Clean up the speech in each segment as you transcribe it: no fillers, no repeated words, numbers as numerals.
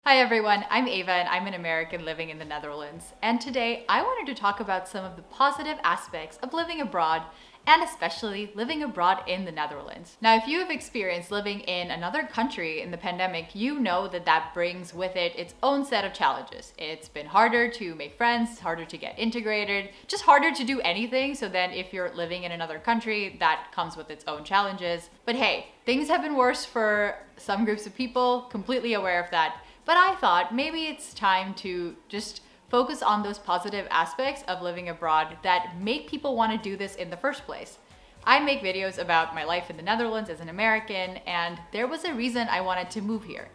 Hi everyone, I'm Ava and I'm an American living in the Netherlands. And today I wanted to talk about some of the positive aspects of living abroad and especially living abroad in the Netherlands. Now, if you have experienced living in another country in the pandemic, you know that that brings with it its own set of challenges. It's been harder to make friends, harder to get integrated, just harder to do anything. So then if you're living in another country, that comes with its own challenges. But hey, things have been worse for some groups of people, completely aware of that. But I thought maybe it's time to just focus on those positive aspects of living abroad that make people want to do this in the first place. I make videos about my life in the Netherlands as an American, and there was a reason I wanted to move here.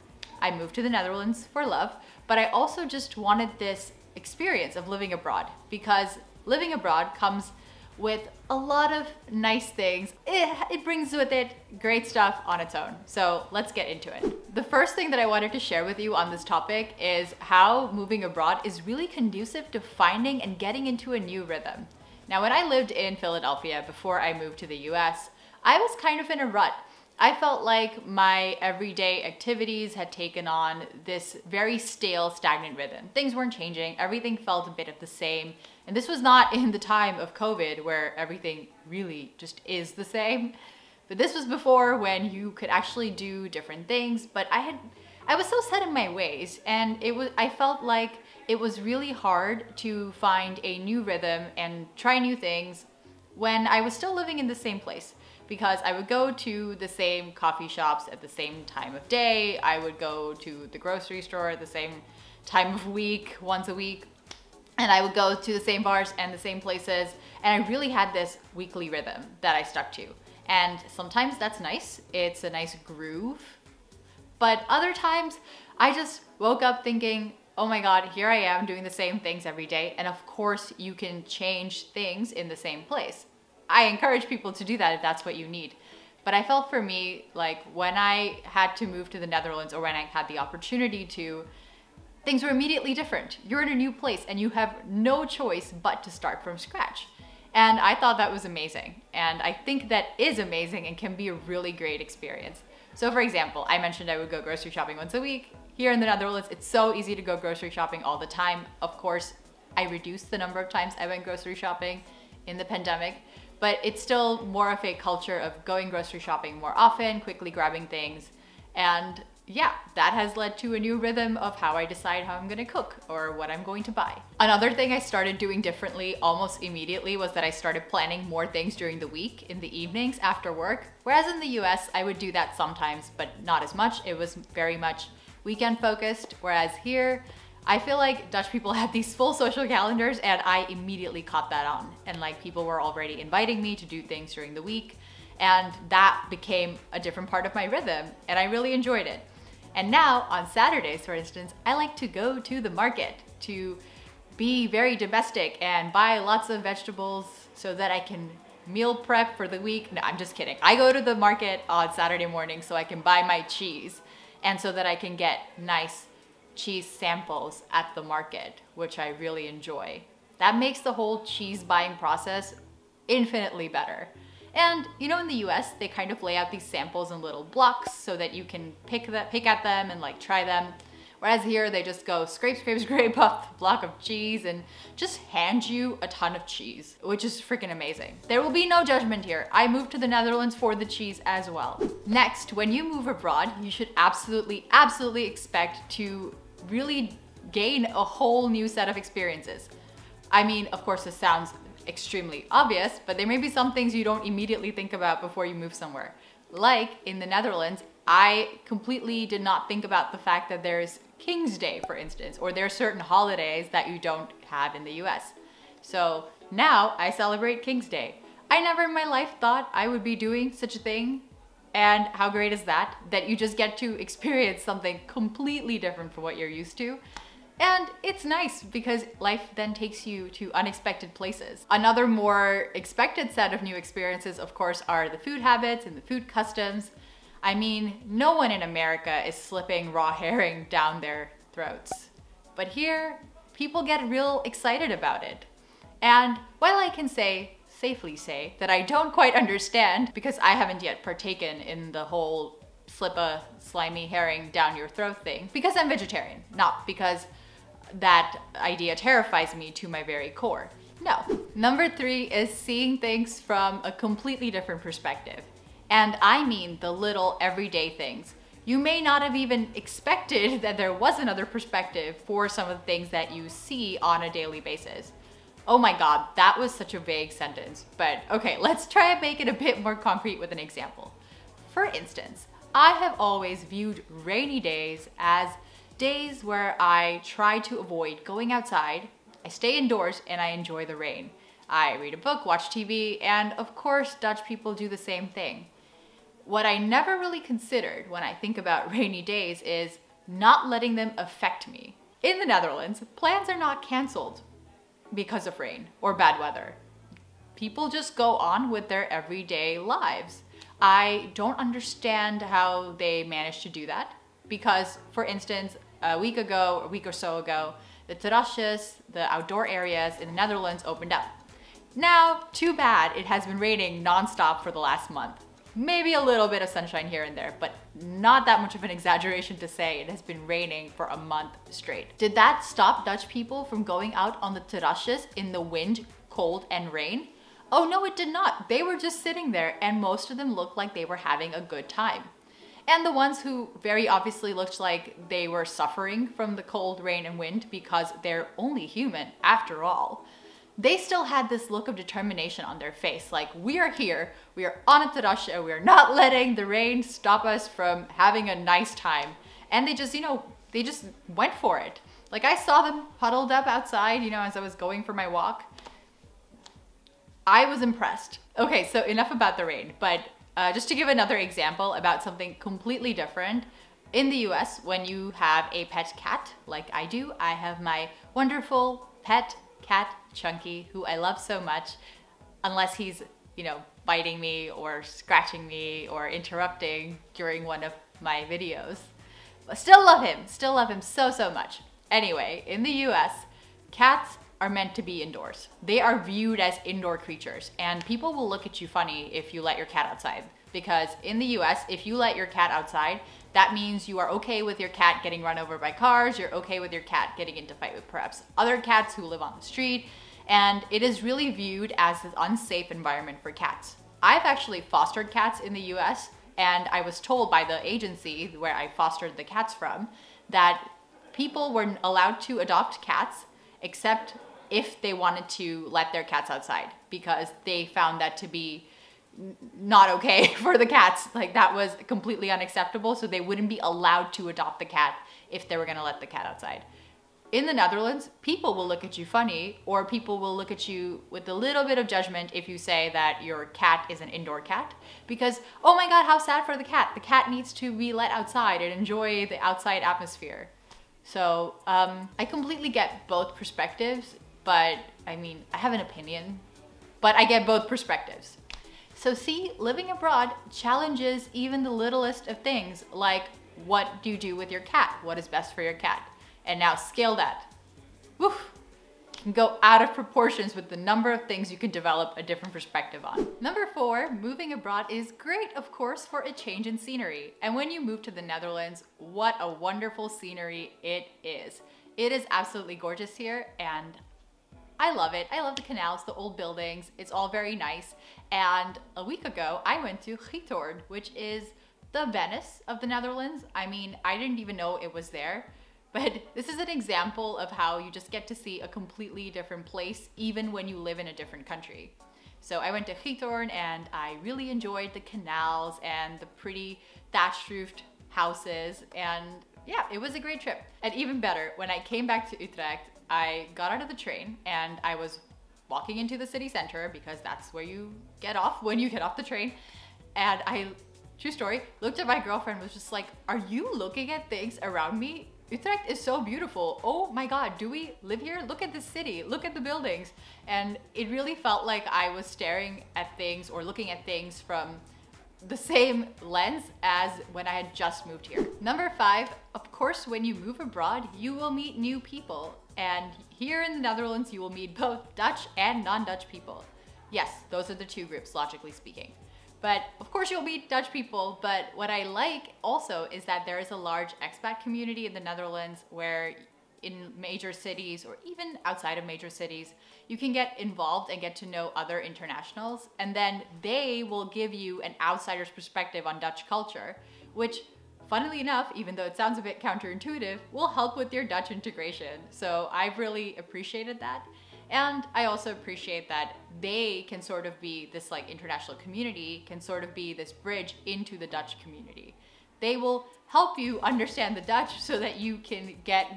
I moved to the Netherlands for love, but I also just wanted this experience of living abroad because living abroad comes with a lot of nice things. It brings with it great stuff on its own. So let's get into it. The first thing that I wanted to share with you on this topic is how moving abroad is really conducive to finding and getting into a new rhythm. Now, when I lived in Philadelphia before I moved to the US, I was kind of in a rut. I felt like my everyday activities had taken on this very stale, stagnant rhythm. Things weren't changing, everything felt a bit of the same. And this was not in the time of COVID where everything really just is the same. But this was before when you could actually do different things, but I was so set in my ways, and I felt like it was really hard to find a new rhythm and try new things when I was still living in the same place. Because I would go to the same coffee shops at the same time of day. I would go to the grocery store at the same time of week, once a week. And I would go to the same bars and the same places. And I really had this weekly rhythm that I stuck to. And sometimes that's nice. It's a nice groove. But other times I just woke up thinking, oh my God, here I am doing the same things every day. And of course you can change things in the same place. I encourage people to do that if that's what you need. But I felt for me, like when I had to move to the Netherlands or when I had the opportunity to, things were immediately different. You're in a new place and you have no choice but to start from scratch. And I thought that was amazing. And I think that is amazing and can be a really great experience. So for example, I mentioned I would go grocery shopping once a week. Here in the Netherlands, it's so easy to go grocery shopping all the time. Of course, I reduced the number of times I went grocery shopping in the pandemic. But it's still more of a culture of going grocery shopping more often, quickly grabbing things. And yeah, that has led to a new rhythm of how I decide how I'm gonna cook or what I'm going to buy. Another thing I started doing differently almost immediately was that I started planning more things during the week in the evenings after work. Whereas in the US, I would do that sometimes, but not as much. It was very much weekend focused. Whereas here, I feel like Dutch people have these full social calendars and I immediately caught that on. And like people were already inviting me to do things during the week and that became a different part of my rhythm and I really enjoyed it. And now on Saturdays, for instance, I like to go to the market to be very domestic and buy lots of vegetables so that I can meal prep for the week. No, I'm just kidding. I go to the market on Saturday morning so I can buy my cheese and so that I can get nice cheese samples at the market, which I really enjoy. That makes the whole cheese buying process infinitely better. And you know, in the US, they kind of lay out these samples in little blocks so that you can pick at them and like try them. Whereas here they just go scrape, scrape, scrape off the block of cheese and just hand you a ton of cheese, which is freaking amazing. There will be no judgment here. I moved to the Netherlands for the cheese as well. Next, when you move abroad, you should absolutely expect to really gain a whole new set of experiences. I mean, of course, this sounds extremely obvious, but there may be some things you don't immediately think about before you move somewhere. Like in the Netherlands, I completely did not think about the fact that there's King's Day, for instance, or there are certain holidays that you don't have in the US. So now I celebrate King's Day. I never in my life thought I would be doing such a thing. And how great is that? That you just get to experience something completely different from what you're used to. And it's nice because life then takes you to unexpected places. Another more expected set of new experiences, of course, are the food habits and the food customs. I mean, no one in America is slipping raw herring down their throats. But here, people get real excited about it. And while I can safely say that I don't quite understand because I haven't yet partaken in the whole slip a slimy herring down your throat thing, because I'm vegetarian, not because that idea terrifies me to my very core. No. Number 3 is seeing things from a completely different perspective. And I mean the little everyday things. You may not have even expected that there was another perspective for some of the things that you see on a daily basis. Oh my God, that was such a vague sentence. But okay, let's try and make it a bit more concrete with an example. For instance, I have always viewed rainy days as days where I try to avoid going outside. I stay indoors and I enjoy the rain. I read a book, watch TV, and of course Dutch people do the same thing. What I never really considered when I think about rainy days is not letting them affect me. In the Netherlands, plans are not canceled because of rain or bad weather. People just go on with their everyday lives. I don't understand how they manage to do that because, for instance, a week or so ago, the terrasjes, the outdoor areas in the Netherlands opened up. Now, too bad it has been raining nonstop for the last month. Maybe a little bit of sunshine here and there, but not that much of an exaggeration to say it has been raining for a month straight. Did that stop Dutch people from going out on the terrasjes in the wind, cold, and rain? Oh no, it did not. They were just sitting there and most of them looked like they were having a good time. And the ones who very obviously looked like they were suffering from the cold, rain, and wind because they're only human after all, they still had this look of determination on their face. Like, we are here, we are on a terrasje, we are not letting the rain stop us from having a nice time. And they just, they just went for it. Like, I saw them huddled up outside, as I was going for my walk. I was impressed. Okay, so enough about the rain, but just to give another example about something completely different. In the US, when you have a pet cat, like I do, I have my wonderful pet cat, Chunky, who I love so much, unless he's, biting me or scratching me or interrupting during one of my videos. But still love him so, so much. Anyway, in the US, cats are meant to be indoors. They are viewed as indoor creatures, and people will look at you funny if you let your cat outside. Because in the US, if you let your cat outside, that means you are okay with your cat getting run over by cars, you're okay with your cat getting into a fight with perhaps other cats who live on the street, and it is really viewed as this unsafe environment for cats. I've actually fostered cats in the US, and I was told by the agency where I fostered the cats from that people were allowed to adopt cats except if they wanted to let their cats outside, because they found that to be not okay for the cats. Like, that was completely unacceptable, so they wouldn't be allowed to adopt the cat if they were gonna let the cat outside. In the Netherlands, people will look at you funny, or people will look at you with a little bit of judgment if you say that your cat is an indoor cat, because, oh my God, how sad for the cat. The cat needs to be let outside and enjoy the outside atmosphere. So I completely get both perspectives, but I mean, I have an opinion, but I get both perspectives. So see, living abroad challenges even the littlest of things, like what do you do with your cat? What is best for your cat? And now scale that. Woof! Can go out of proportions with the number of things you can develop a different perspective on. Number 4, moving abroad is great, of course, for a change in scenery. And when you move to the Netherlands, what a wonderful scenery it is. It is absolutely gorgeous here, and I love it. I love the canals, the old buildings. It's all very nice. And a week ago, I went to Giethoorn, which is the Venice of the Netherlands. I mean, I didn't even know it was there. But this is an example of how you just get to see a completely different place, even when you live in a different country. So I went to Giethoorn and I really enjoyed the canals and the pretty thatched roofed houses. And yeah, it was a great trip. And even better, when I came back to Utrecht, I got out of the train and I was walking into the city center, because that's where you get off when you get off the train. And I, true story, looked at my girlfriend and was just like, are you looking at things around me? Utrecht is so beautiful. Oh my God, do we live here? Look at the city, look at the buildings. And it really felt like I was staring at things or looking at things from the same lens as when I had just moved here. Number 5, of course, when you move abroad, you will meet new people. And here in the Netherlands, you will meet both Dutch and non-Dutch people. Yes, those are the two groups, logically speaking. But of course you'll meet Dutch people, but what I like also is that there is a large expat community in the Netherlands where in major cities or even outside of major cities, you can get involved and get to know other internationals, and then they will give you an outsider's perspective on Dutch culture, which funnily enough, even though it sounds a bit counterintuitive, will help with your Dutch integration. So I've really appreciated that. And I also appreciate that they can sort of be this like international community, can sort of be this bridge into the Dutch community. They will help you understand the Dutch so that you can get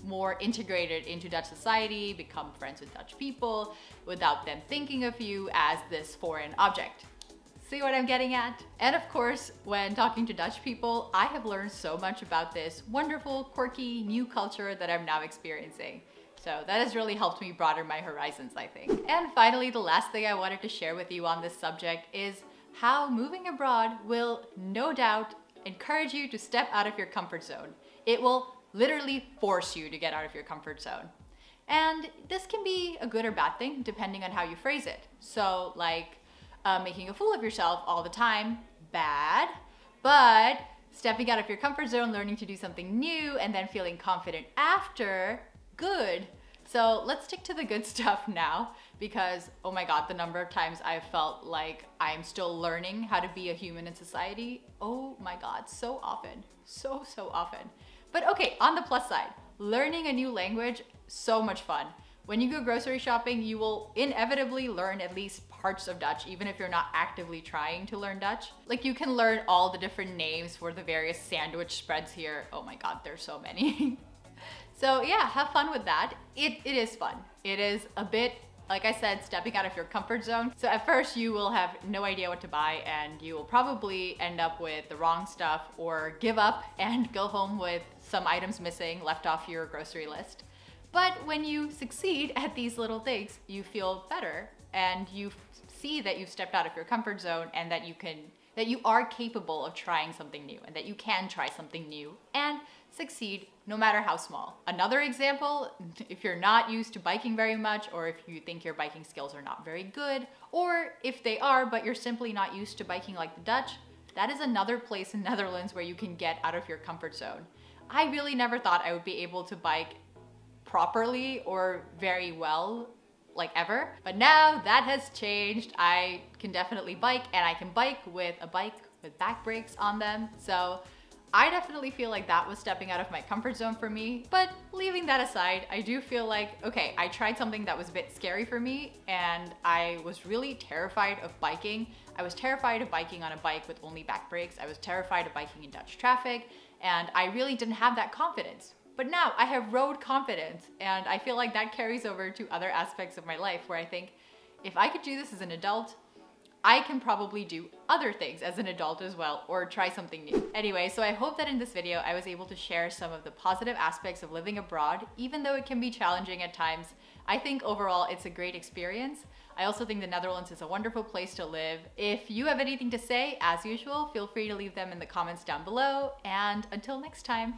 more integrated into Dutch society, become friends with Dutch people without them thinking of you as this foreign object. See what I'm getting at? And of course, when talking to Dutch people, I have learned so much about this wonderful, quirky, new culture that I'm now experiencing. So that has really helped me broaden my horizons, I think. And finally, the last thing I wanted to share with you on this subject is how moving abroad will no doubt encourage you to step out of your comfort zone. It will literally force you to get out of your comfort zone. And this can be a good or bad thing depending on how you phrase it. So like making a fool of yourself all the time, bad, but stepping out of your comfort zone, learning to do something new, and then feeling confident after, good. So let's stick to the good stuff now, because oh my God, the number of times I've felt like I'm still learning how to be a human in society. Oh my God, so often, so often. But okay, on the plus side, learning a new language, so much fun. When you go grocery shopping, you will inevitably learn at least parts of Dutch, even if you're not actively trying to learn Dutch. Like you can learn all the different names for the various sandwich spreads here. Oh my God, there's so many. So yeah, have fun with that. It is fun. It is a bit, like I said, stepping out of your comfort zone. So at first you will have no idea what to buy and you will probably end up with the wrong stuff or give up and go home with some items missing, left off your grocery list. But when you succeed at these little things, you feel better and you see that you've stepped out of your comfort zone and that you are capable of trying something new and that you can try something new and succeed no matter how small. Another example, if you're not used to biking very much, or if you think your biking skills are not very good, or if they are, but you're simply not used to biking like the Dutch, that is another place in Netherlands where you can get out of your comfort zone. I really never thought I would be able to bike properly or very well, like ever. But now that has changed. I can definitely bike, and I can bike with a bike with back brakes on them. So I definitely feel like that was stepping out of my comfort zone for me. But leaving that aside, I do feel like, okay, I tried something that was a bit scary for me and I was really terrified of biking. I was terrified of biking on a bike with only back brakes. I was terrified of biking in Dutch traffic, and I really didn't have that confidence. But now I have road confidence, and I feel like that carries over to other aspects of my life where I think if I could do this as an adult, I can probably do other things as an adult as well, or try something new. Anyway, so I hope that in this video I was able to share some of the positive aspects of living abroad, even though it can be challenging at times. I think overall it's a great experience. I also think the Netherlands is a wonderful place to live. If you have anything to say, as usual, feel free to leave them in the comments down below, and until next time.